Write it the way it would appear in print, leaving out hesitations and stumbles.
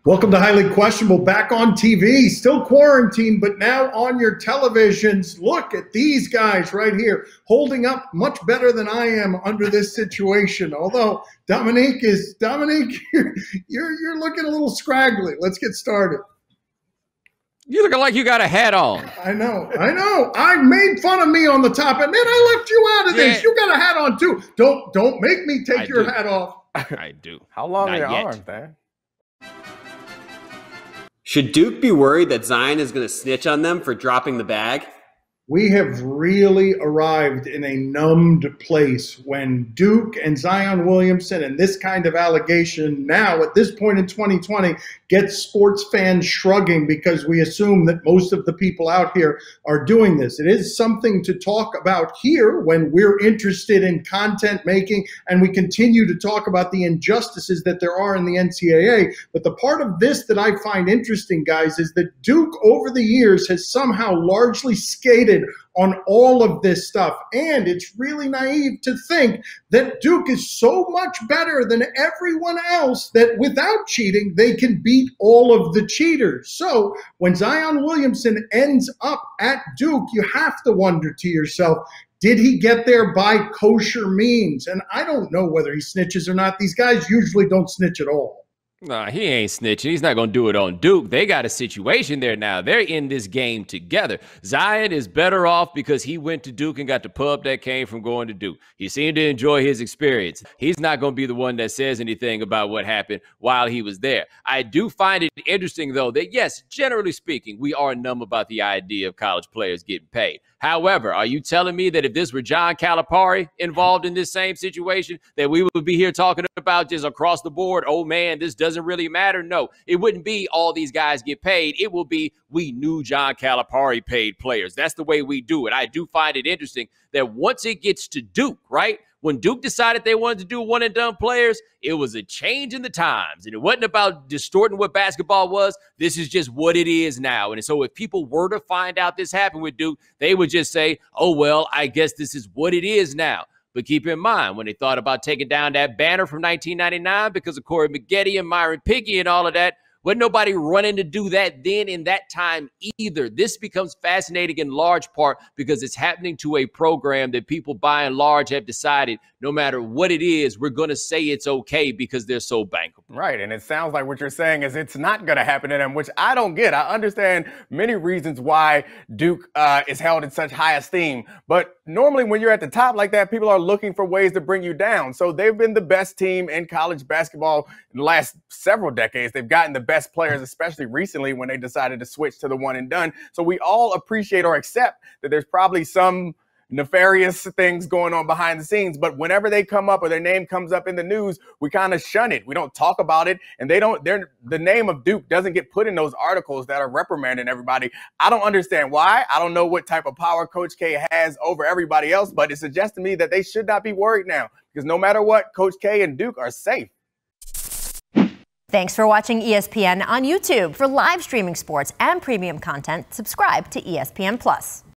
Welcome to Highly Questionable, back on TV, still quarantined, but now on your televisions. Look at these guys right here, holding up much better than I am under this situation. Although Domonique, you're looking a little scraggly. Let's get started. You're looking like you got a hat on. I know. I made fun of me on the top, and then I left you out of this. You got a hat on too. Don't make me take your hat off. I do. How long are your arms, man? Should Duke be worried that Zion is going to snitch on them for dropping the bag? We have really arrived in a numbed place when Duke and Zion Williamson and this kind of allegation now at this point in 2020 gets sports fans shrugging because we assume that most of the people out here are doing this. It is something to talk about here when we're interested in content making and we continue to talk about the injustices that there are in the NCAA. But the part of this that I find interesting, guys, is that Duke over the years has somehow largely skated on all of this stuff. And it's really naive to think that Duke is so much better than everyone else that without cheating, they can beat all of the cheaters. So when Zion Williamson ends up at Duke, you have to wonder to yourself, did he get there by kosher means? And I don't know whether he snitches or not. These guys usually don't snitch at all. Nah, he ain't snitching. He's not going to do it on Duke. They got a situation there now. They're in this game together. Zion is better off because he went to Duke and got the pub that came from going to Duke. He seemed to enjoy his experience. He's not going to be the one that says anything about what happened while he was there. I do find it interesting, though, that, yes, generally speaking, we are numb about the idea of college players getting paid. However, are you telling me that if this were John Calipari involved in this same situation, that we would be here talking about just across the board, oh, man, this doesn't really matter? No, it wouldn't be all these guys get paid. It will be we knew John Calipari paid players. That's the way we do it. I do find it interesting that once it gets to Duke, right? When Duke decided they wanted to do one-and-done players, it was a change in the times. And it wasn't about distorting what basketball was. This is just what it is now. And so if people were to find out this happened with Duke, they would just say, oh, well, I guess this is what it is now. But keep in mind, when they thought about taking down that banner from 1999 because of Corey Maggette and Myron Pickey and all of that, wasn't nobody running to do that then in that time either. This becomes fascinating in large part because it's happening to a program that people by and large have decided no matter what it is, we're going to say it's okay because they're so bankable. Right. And it sounds like what you're saying is it's not going to happen to them, which I don't get. I understand many reasons why Duke is held in such high esteem. But normally when you're at the top like that, people are looking for ways to bring you down. So they've been the best team in college basketball in the last several decades. They've gotten the best players, especially recently when they decided to switch to the one and done. So we all appreciate or accept that there's probably some nefarious things going on behind the scenes, but whenever they come up or their name comes up in the news, we kind of shun it. We don't talk about it, and the name of Duke doesn't get put in those articles that are reprimanding everybody. I don't understand why. I don't know what type of power Coach K has over everybody else, but it suggests to me that they should not be worried now because no matter what, Coach K and Duke are safe. Thanks for watching ESPN on YouTube. For live streaming sports and premium content, subscribe to ESPN+.